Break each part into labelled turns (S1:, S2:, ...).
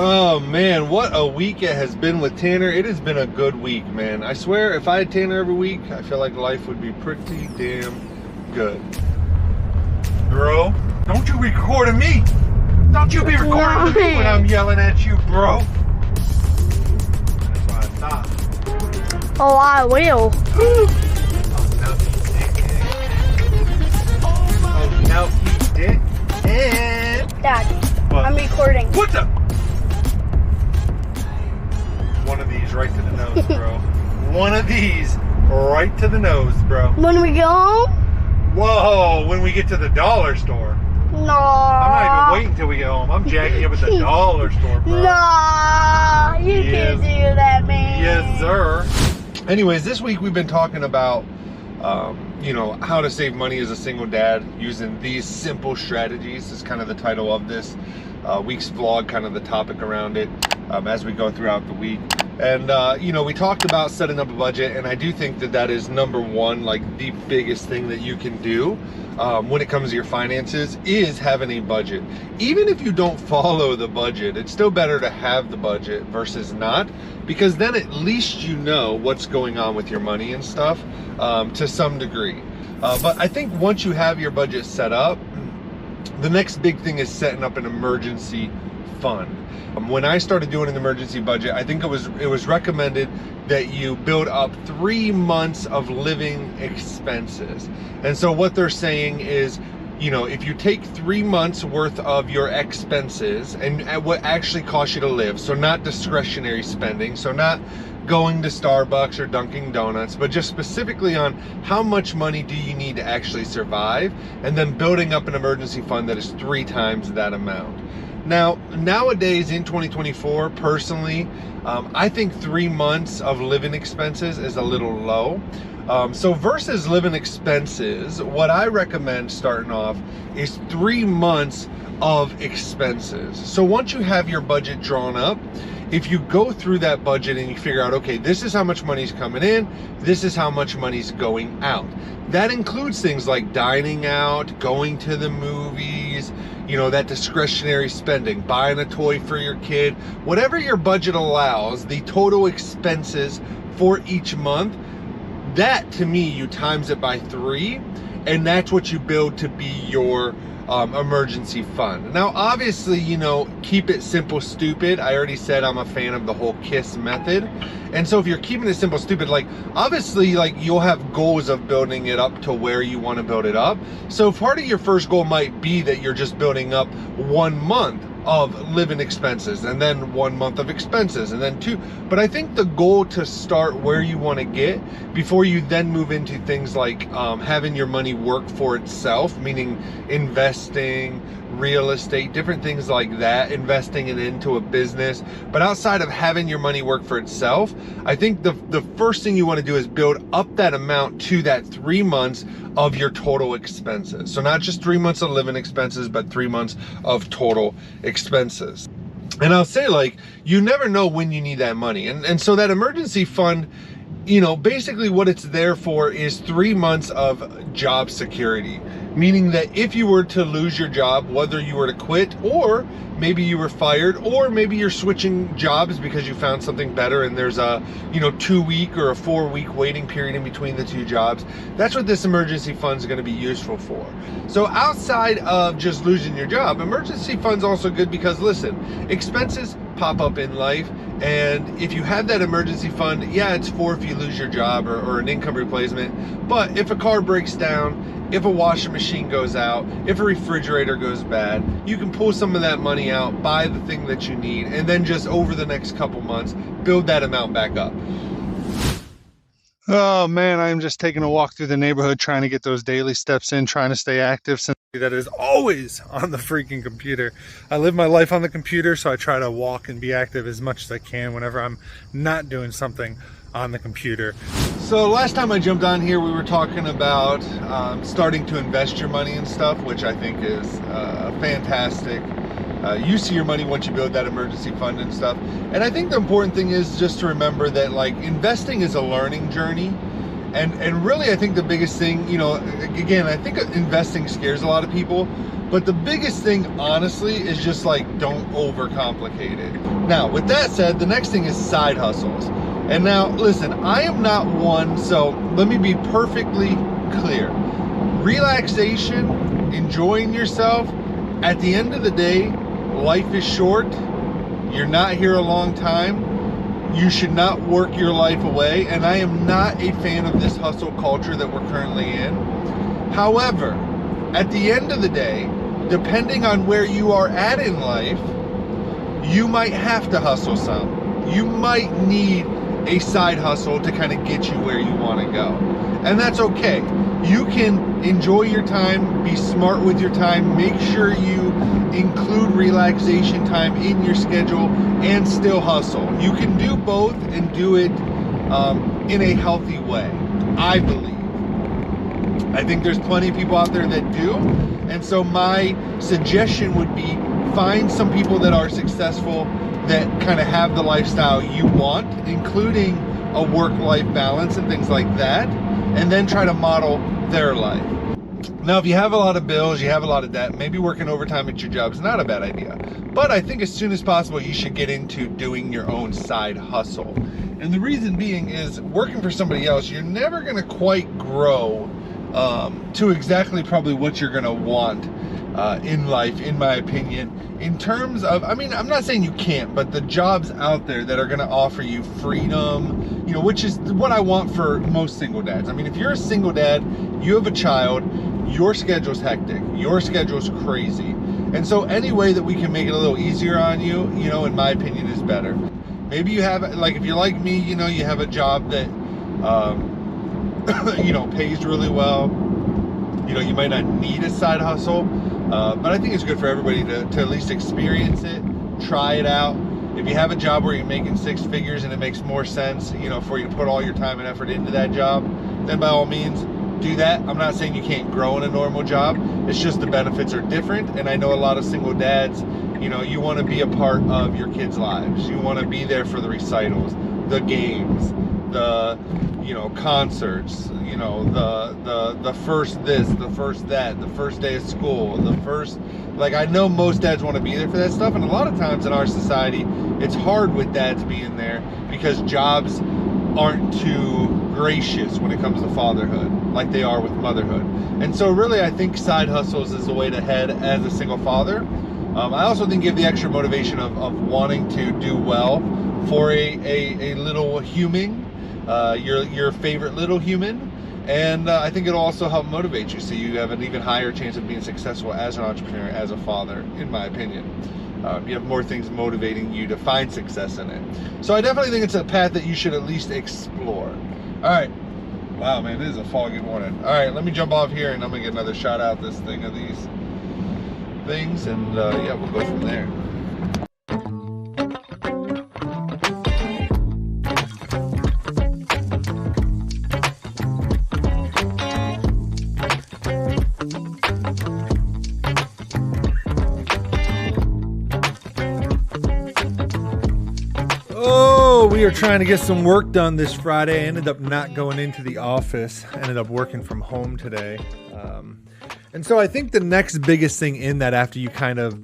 S1: Oh man, what a week it has been with Tanner. It has been a good week, man. I swear, if I had Tanner every week, I feel like life would be pretty damn good. Bro, don't you be recording me. Don't you be recording me when I'm yelling at you, bro. That's what I thought.
S2: Oh, I will.
S1: Oh, no, he didn't.
S2: Dad,
S1: What?
S2: I'm recording.
S1: What the? One of these right to the nose, bro. One of these right to the nose, bro.
S2: When we go home?
S1: Whoa, when we get to the dollar store.
S2: No.
S1: I'm not even waiting till we get home. I'm jacking up at the dollar store, bro.
S2: No, you can't do that, man.
S1: Yes, sir. Anyways, this week we've been talking about, how to save money as a single dad using these simple strategies is kind of the title of this week's vlog, kind of the topic around it as we go throughout the week. And, we talked about setting up a budget, and I do think that that is number one, like the biggest thing that you can do when it comes to your finances is having a budget. Even if you don't follow the budget, it's still better to have the budget versus not, because then at least you know what's going on with your money and stuff to some degree. But I think once you have your budget set up, the next big thing is setting up an emergency fund. When I started doing an emergency budget, I think it was recommended that you build up 3 months of living expenses. And so what they're saying is, if you take 3 months worth of your expenses and what actually costs you to live, so not discretionary spending, so not going to Starbucks or Dunkin' Donuts, but just specifically on how much money do you need to actually survive, and then building up an emergency fund that is 3 times that amount. Now, nowadays in 2024, personally, I think 3 months of living expenses is a little low. So versus living expenses, what I recommend starting off is 3 months of expenses. So once you have your budget drawn up, if you go through that budget and you figure out, okay, this is how much money's coming in, this is how much money's going out. That includes things like dining out, going to the movies, that discretionary spending, buying a toy for your kid, whatever your budget allows, the total expenses for each month, that to me, you times it by 3, and that's what you build to be your emergency fund. Now, obviously, keep it simple, stupid. I already said I'm a fan of the whole KISS method. And so if you're keeping it simple, stupid, obviously, you'll have goals of building it up to where you want to build it up. So part of your first goal might be that you're just building up 1 month of living expenses, and then 1 month of expenses, and then 2. But I think the goal to start where you want to get before you then move into things like having your money work for itself, meaning investing, real estate, different things like that, investing it into a business. But outside of having your money work for itself, I think the first thing you want to do is build up that amount to that 3 months of your total expenses. So not just 3 months of living expenses, but 3 months of total expenses. And I'll say, you never know when you need that money. And so that emergency fund, basically what it's there for is 3 months of job security. Meaning that if you were to lose your job, whether you were to quit, or maybe you were fired, or maybe you're switching jobs because you found something better and there's a 2-week or a 4-week waiting period in between the 2 jobs, that's what this emergency fund is going to be useful for. So outside of just losing your job, emergency fund's also good because, listen, expenses pop up in life, and if you have that emergency fund, yeah, it's for if you lose your job or an income replacement. But if a car breaks down, if a washing machine goes out, if a refrigerator goes bad, you can pull some of that money out, buy the thing that you need, and then just over the next couple months, build that amount back up. Oh man, I'm just taking a walk through the neighborhood, trying to get those daily steps in, trying to stay active, since that is always on the freaking computer. I live my life on the computer, so I try to walk and be active as much as I can whenever I'm not doing something on the computer. So last time I jumped on here, we were talking about starting to invest your money and stuff, which I think is a fantastic use of your money once you build that emergency fund and stuff. And I think the important thing is just to remember that investing is a learning journey. And really, I think the biggest thing, again, I think investing scares a lot of people, But the biggest thing, honestly, is just like, don't overcomplicate it. Now, with that said, the next thing is side hustles. And now, listen, I am not one, so let me be perfectly clear. Relaxation, enjoying yourself, at the end of the day, life is short. You're not here a long time. You should not work your life away. And I am not a fan of this hustle culture that we're currently in. However, at the end of the day, depending on where you are at in life, you might have to hustle some. You might need a side hustle to kind of get you where you want to go. And that's okay. You can enjoy your time, be smart with your time, make sure you include relaxation time in your schedule and still hustle. You can do both and do it in a healthy way, I believe. I think there's plenty of people out there that do. And so my suggestion would be find some people that are successful, that kind of have the lifestyle you want, including a work-life balance and things like that, and then try to model their life. Now, if you have a lot of bills, you have a lot of debt, maybe working overtime at your job is not a bad idea. But I think as soon as possible, you should get into doing your own side hustle. And the reason being is working for somebody else, you're never going to quite grow to exactly probably what you're going to want in life, in my opinion. In terms of, I mean, I'm not saying you can't, but the jobs out there that are going to offer you freedom, you know, which is what I want for most single dads. I mean, if you're a single dad, you have a child, your schedule's hectic, your schedule's crazy. And so any way that we can make it a little easier on you, you know, in my opinion, is better. Maybe you have, like, if you're like me, you know, you have a job that, you know, pays really well. You know, you might not need a side hustle, but I think it's good for everybody to at least experience it, try it out. If you have a job where you're making 6 figures and it makes more sense, you know, for you to put all your time and effort into that job, then by all means, do that. I'm not saying you can't grow in a normal job. It's just the benefits are different. And I know a lot of single dads, you know, you want to be a part of your kids' lives. You want to be there for the recitals, the games, the, you know, concerts, you know, the first this, the first that, the first day of school, the first, like, I know most dads want to be there for that stuff. And a lot of times in our society, it's hard with dads being there because jobs aren't too gracious when it comes to fatherhood like they are with motherhood. And so really, I think side hustles is the way to head as a single father. I also think you have the extra motivation of wanting to do well for a little human, your favorite little human. And I think it'll also help motivate you, so you have an even higher chance of being successful as an entrepreneur, as a father, in my opinion. You have more things motivating you to find success in it. So I definitely think it's a path that you should at least explore. All right. Wow, man, this is a foggy morning. All right, let me jump off here, and I'm going to get another shot out this thing of these things, and yeah, we'll go from there. We are trying to get some work done this Friday. I ended up not going into the office. I ended up working from home today. And so I think the next biggest thing in that, after you kind of,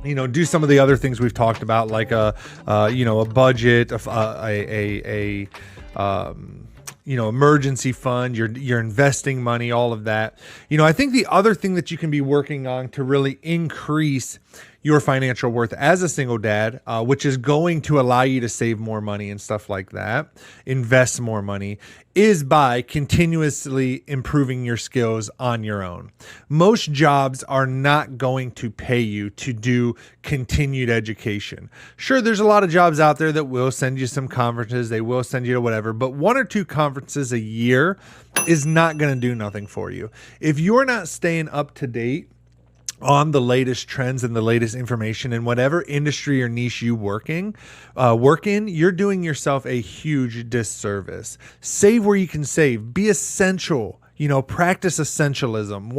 S1: you know, do some of the other things we've talked about, like a budget, you know, emergency fund, you're investing money, all of that. You know, I think the other thing that you can be working on to really increase your financial worth as a single dad, which is going to allow you to save more money and stuff like that, invest more money, is by continuously improving your skills on your own. Most jobs are not going to pay you to do continued education. Sure, there's a lot of jobs out there that will send you some conferences, they will send you to whatever, but 1 or 2 conferences a year is not going to do nothing for you. If you're not staying up to date on the latest trends and the latest information in whatever industry or niche you work in, you're doing yourself a huge disservice. Save where you can save. Be essential. You know, practice essentialism.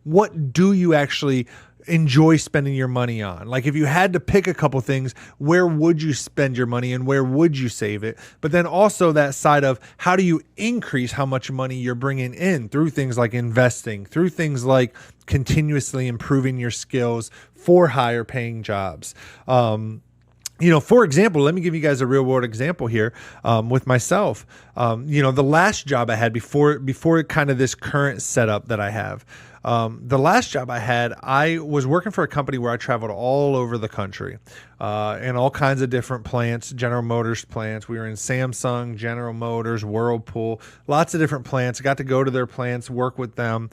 S1: What do you actually
S3: enjoy spending your money on. Like if you had to pick a couple things, where would you spend your money and where would you save it? But then also that side of how do you increase how much money you're bringing in through things like investing, through things like continuously improving your skills for higher paying jobs. For example, let me give you guys a real world example here with myself. The last job I had before kind of this current setup that I have, the last job I had, I was working for a company where I traveled all over the country in all kinds of different plants, General Motors plants. We were in Samsung, General Motors, Whirlpool, lots of different plants. I got to go to their plants, work with them,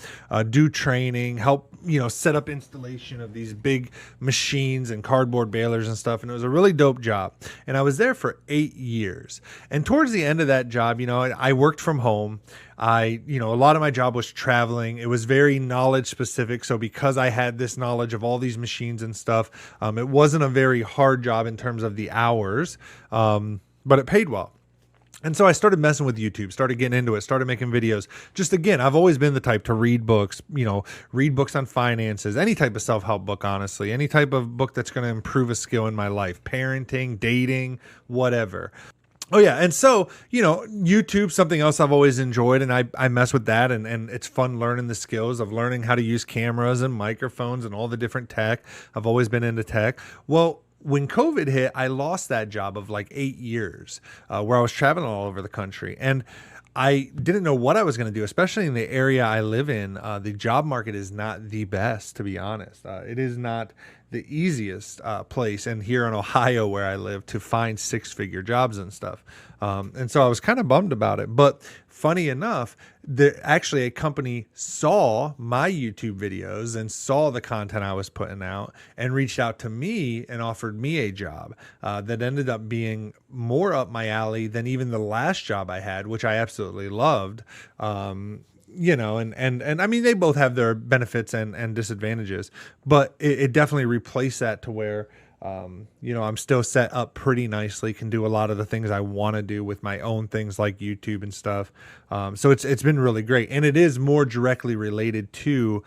S3: do training, help, set up installation of these big machines and cardboard balers and stuff. And it was a really dope job. And I was there for 8 years. And towards the end of that job, I worked from home. A lot of my job was traveling. It was very knowledge specific. So because I had this knowledge of all these machines and stuff, it wasn't a very hard job in terms of the hours, but it paid well. And so I started messing with YouTube, started getting into it, started making videos. Just again, I've always been the type to read books, read books on finances, any type of self-help book, honestly, any type of book that's going to improve a skill in my life, parenting, dating, whatever. Oh yeah. And so, YouTube, something else I've always enjoyed, and I mess with that, and it's fun learning the skills of learning how to use cameras and microphones and all the different tech. I've always been into tech. Well, when COVID hit, I lost that job of like 8 years where I was traveling all over the country. And I didn't know what I was going to do, especially in the area I live in. The job market is not the best, to be honest. It is not the easiest place, and here in Ohio where I live, to find six-figure jobs and stuff. And so I was kind of bummed about it. But funny enough, actually a company saw my YouTube videos and saw the content I was putting out and reached out to me and offered me a job that ended up being more up my alley than even the last job I had, which I absolutely loved. And I mean, they both have their benefits and disadvantages, but it definitely replaced that to where, I'm still set up pretty nicely, can do a lot of the things I want to do with my own things like YouTube and stuff. So it's been really great. And it is more directly related to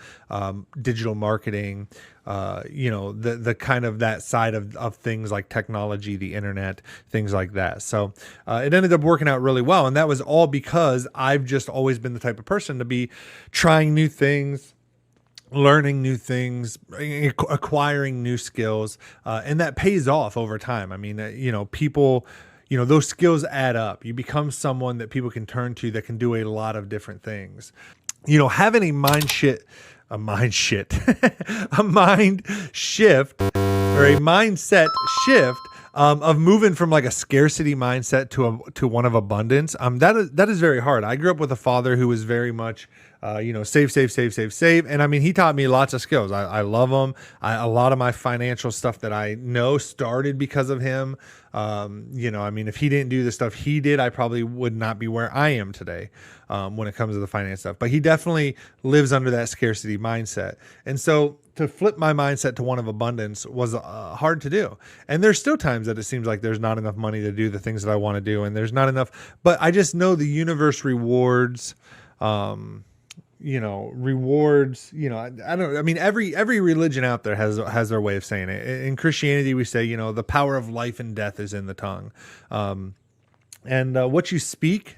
S3: digital marketing, the kind of that side of things like technology, the internet, things like that. So it ended up working out really well. And that was all because I've just always been the type of person to be trying new things, learning new things, acquiring new skills, and that pays off over time. I mean, people, those skills add up. You become someone that people can turn to that can do a lot of different things. Having a mind shift or a mindset shift of moving from like a scarcity mindset to one of abundance. That is very hard. I grew up with a father who was very much, save. And I mean, he taught me lots of skills. I love him. A lot of my financial stuff that I know started because of him. If he didn't do the stuff he did, I probably would not be where I am today when it comes to the finance stuff. But he definitely lives under that scarcity mindset. And so to flip my mindset to one of abundance was hard to do. And there's still times that it seems like there's not enough money to do the things that I want to do. And there's not enough, but I just know the universe rewards, rewards, I don't know. I mean, every religion out there has their way of saying it. In Christianity, we say, the power of life and death is in the tongue. And what you speak,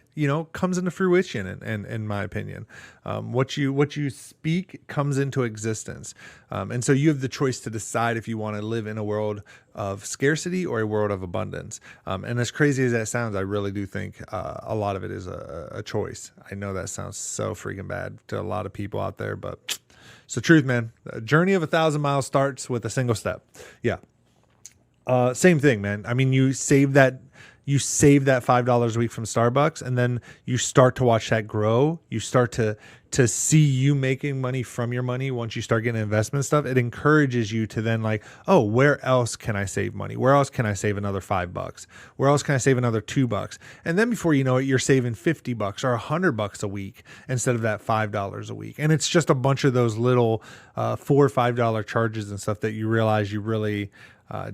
S3: comes into fruition, in my opinion. What you speak comes into existence. And so you have the choice to decide if you want to live in a world of scarcity or a world of abundance. And as crazy as that sounds, I really do think a lot of it is a choice. I know that sounds so freaking bad to a lot of people out there, but it's the truth, man. A journey of 1,000 miles starts with a single step. Yeah. Same thing, man. I mean, you save that $5 a week from Starbucks, and then you start to watch that grow. You start to see you making money from your money. Once you start getting investment stuff, it encourages you to then like, oh, where else can I save money? Where else can I save another $5? Where else can I save another $2? And then before you know it, you're saving $50 or $100 a week instead of that $5 a week. And it's just a bunch of those little $4 or $5 charges and stuff that you realize you really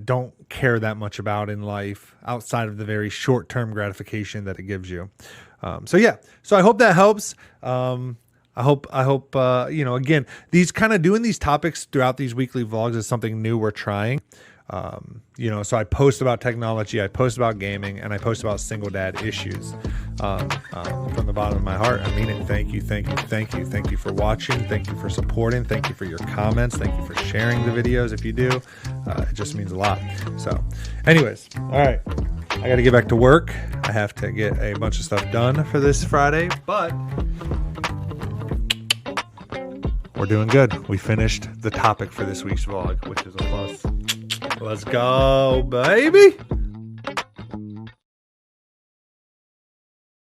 S3: don't care that much about in life outside of the very short-term gratification that it gives you. So I hope that helps. I hope, you know, again, these kind of doing these topics throughout these weekly vlogs is something new we're trying. You know, so I post about technology, I post about gaming, and I post about single dad issues. From the bottom of my heart, I mean it. Thank you for watching. Thank you for supporting. Thank you for your comments. Thank you for sharing the videos. If you do, it just means a lot. So anyways, all right, I got to get back to work. I have to get a bunch of stuff done for this Friday, but we're doing good. We finished the topic for this week's vlog, which is a plus. Let's go, baby.